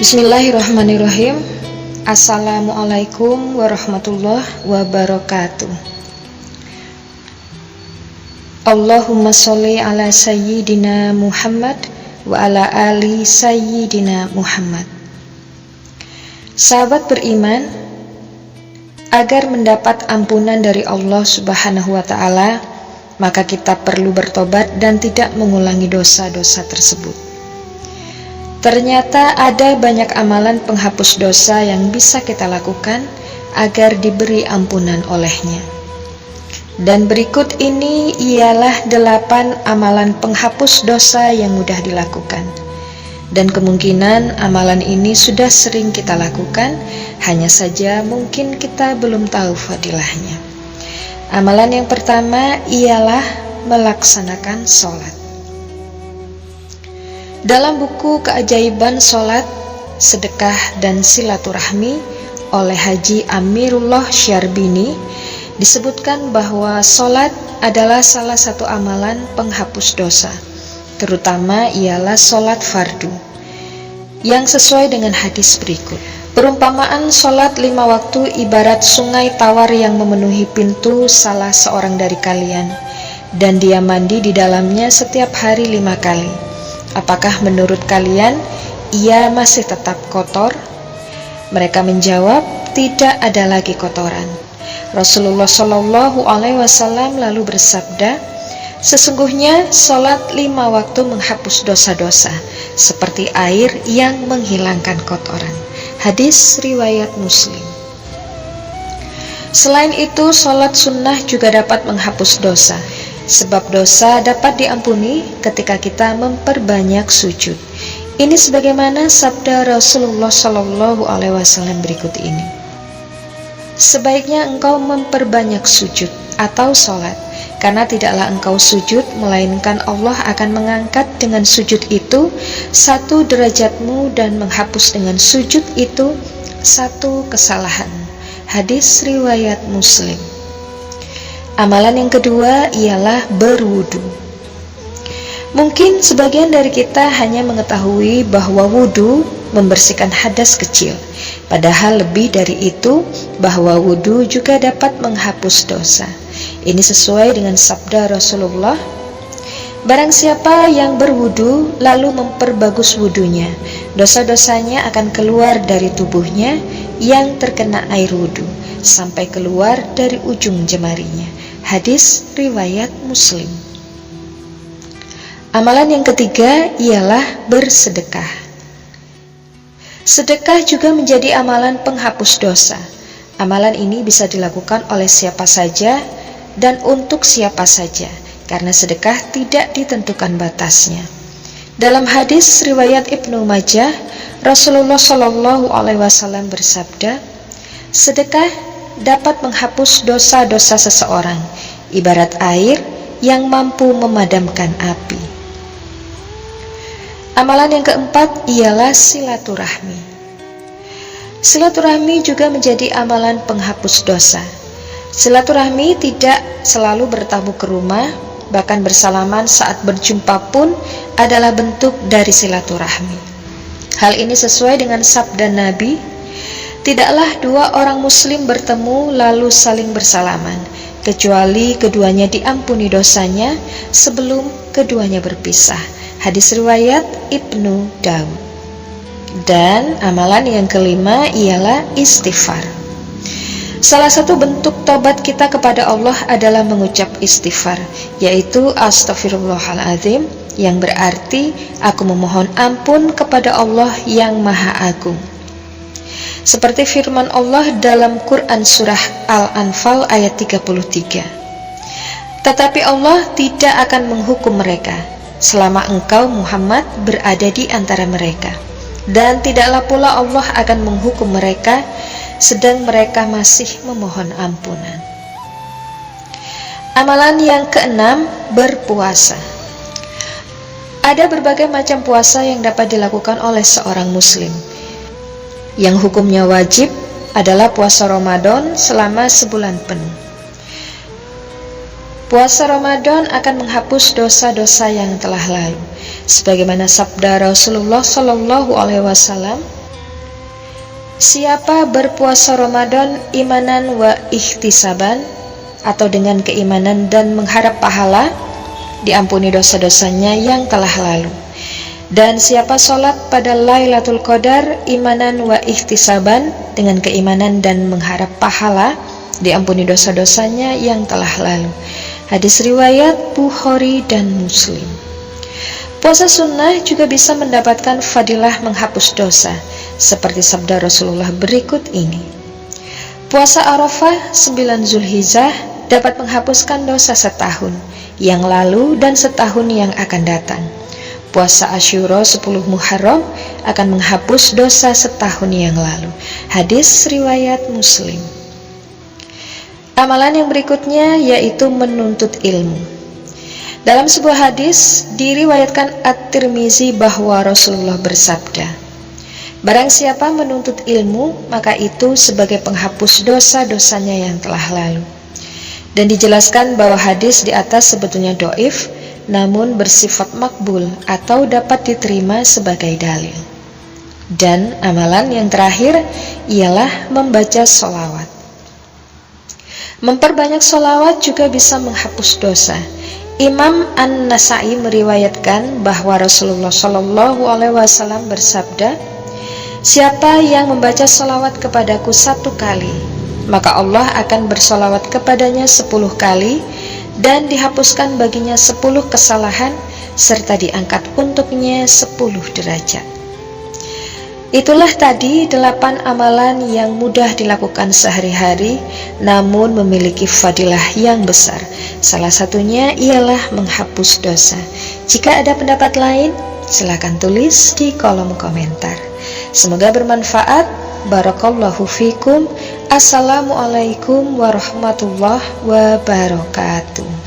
Bismillahirrahmanirrahim. Assalamualaikum warahmatullahi wabarakatuh. Allahumma sholli ala sayyidina Muhammad wa ala ali sayyidina Muhammad. Sahabat beriman, agar mendapat ampunan dari Allah Subhanahu wa ta'ala, maka kita perlu bertobat dan tidak mengulangi dosa-dosa tersebut. Ternyata ada banyak amalan penghapus dosa yang bisa kita lakukan agar diberi ampunan olehnya. Dan berikut ini ialah 8 amalan penghapus dosa yang mudah dilakukan. Dan kemungkinan amalan ini sudah sering kita lakukan, hanya saja mungkin kita belum tahu fadilahnya. Amalan yang pertama ialah melaksanakan sholat. Dalam buku Keajaiban Sholat, Sedekah dan Silaturahmi oleh Haji Amirullah Syarbini disebutkan bahwa sholat adalah salah satu amalan penghapus dosa, terutama ialah sholat fardu, yang sesuai dengan hadis berikut. Perumpamaan sholat 5 waktu ibarat sungai tawar yang memenuhi pintu salah seorang dari kalian, dan dia mandi di dalamnya setiap hari 5 kali. Apakah menurut kalian ia masih tetap kotor? Mereka menjawab, tidak ada lagi kotoran. Rasulullah Shallallahu Alaihi Wasallam lalu bersabda, sesungguhnya sholat 5 waktu menghapus dosa-dosa seperti air yang menghilangkan kotoran. Hadis riwayat Muslim. Selain itu, sholat sunnah juga dapat menghapus dosa, sebab dosa dapat diampuni ketika kita memperbanyak sujud. Ini sebagaimana sabda Rasulullah Shallallahu Alaihi Wasallam berikut ini. Sebaiknya engkau memperbanyak sujud atau sholat, karena tidaklah engkau sujud, melainkan Allah akan mengangkat dengan sujud itu 1 derajatmu dan menghapus dengan sujud itu 1 kesalahan. Hadis riwayat Muslim. Amalan yang kedua ialah berwudu. Mungkin sebagian dari kita hanya mengetahui bahwa wudu membersihkan hadas kecil, padahal lebih dari itu, bahwa wudu juga dapat menghapus dosa. Ini sesuai dengan sabda Rasulullah, barang siapa yang berwudu lalu memperbagus wudunya, dosa-dosanya akan keluar dari tubuhnya yang terkena air wudu sampai keluar dari ujung jemarinya. Hadis riwayat Muslim. Amalan yang ketiga ialah bersedekah. Sedekah juga menjadi amalan penghapus dosa. Amalan ini bisa dilakukan oleh siapa saja dan untuk siapa saja, karena sedekah tidak ditentukan batasnya. Dalam hadis riwayat Ibnu Majah, Rasulullah Shallallahu Alaihi Wasallam bersabda, sedekah dapat menghapus dosa-dosa seseorang, ibarat air yang mampu memadamkan api. Amalan yang keempat ialah silaturahmi. Silaturahmi juga menjadi amalan penghapus dosa. Silaturahmi tidak selalu bertamu ke rumah, bahkan bersalaman saat berjumpa pun adalah bentuk dari silaturahmi. Hal ini sesuai dengan sabda Nabi, tidaklah 2 orang muslim bertemu lalu saling bersalaman, kecuali keduanya diampuni dosanya sebelum keduanya berpisah. Hadis riwayat Ibnu Daud. Dan amalan yang kelima ialah istighfar. Salah satu bentuk tobat kita kepada Allah adalah mengucap istighfar, yaitu Astaghfirullahaladzim, yang berarti aku memohon ampun kepada Allah yang Maha Agung. Seperti firman Allah dalam Quran surah Al-Anfal ayat 33. Tetapi Allah tidak akan menghukum mereka selama engkau Muhammad berada di antara mereka, dan tidaklah pula Allah akan menghukum mereka sedang mereka masih memohon ampunan. Amalan yang keenam, berpuasa. Ada berbagai macam puasa yang dapat dilakukan oleh seorang muslim. Yang hukumnya wajib adalah puasa Ramadan selama sebulan penuh. Puasa Ramadan akan menghapus dosa-dosa yang telah lalu, sebagaimana sabda Rasulullah Shallallahu Alaihi Wasallam, Siapa berpuasa Ramadan imanan wa ihtisaban, atau dengan keimanan dan mengharap pahala, diampuni dosa-dosanya yang telah lalu. Dan siapa sholat pada Lailatul Qadar imanan wa ihtisaban, dengan keimanan dan mengharap pahala, diampuni dosa-dosanya yang telah lalu. Hadis riwayat Bukhari dan Muslim. Puasa sunnah juga bisa mendapatkan fadilah menghapus dosa, seperti sabda Rasulullah berikut ini. Puasa Arafah 9 Zulhijjah dapat menghapuskan dosa setahun yang lalu dan setahun yang akan datang. Puasa Asyura 10 Muharram akan menghapus dosa setahun yang lalu. Hadis riwayat Muslim. Amalan yang berikutnya yaitu menuntut ilmu. Dalam sebuah hadis diriwayatkan At-Tirmizi bahwa Rasulullah bersabda, barang siapa menuntut ilmu, maka itu sebagai penghapus dosa-dosanya yang telah lalu. Dan dijelaskan bahwa hadis di atas sebetulnya dhaif, namun bersifat makbul atau dapat diterima sebagai dalil. Dan amalan yang terakhir ialah membaca sholawat. Memperbanyak sholawat juga bisa menghapus dosa. Imam An-Nasa'i meriwayatkan bahwa Rasulullah SAW bersabda, siapa yang membaca sholawat kepadaku 1 kali, maka Allah akan bersolawat kepadanya 10 kali, dan dihapuskan baginya 10 kesalahan, serta diangkat untuknya 10 derajat. Itulah tadi 8 amalan yang mudah dilakukan sehari-hari, namun memiliki fadilah yang besar. Salah satunya ialah menghapus dosa. Jika ada pendapat lain, silakan tulis di kolom komentar. Semoga bermanfaat. Barakallahu fikum. Assalamualaikum warahmatullahi wabarakatuh.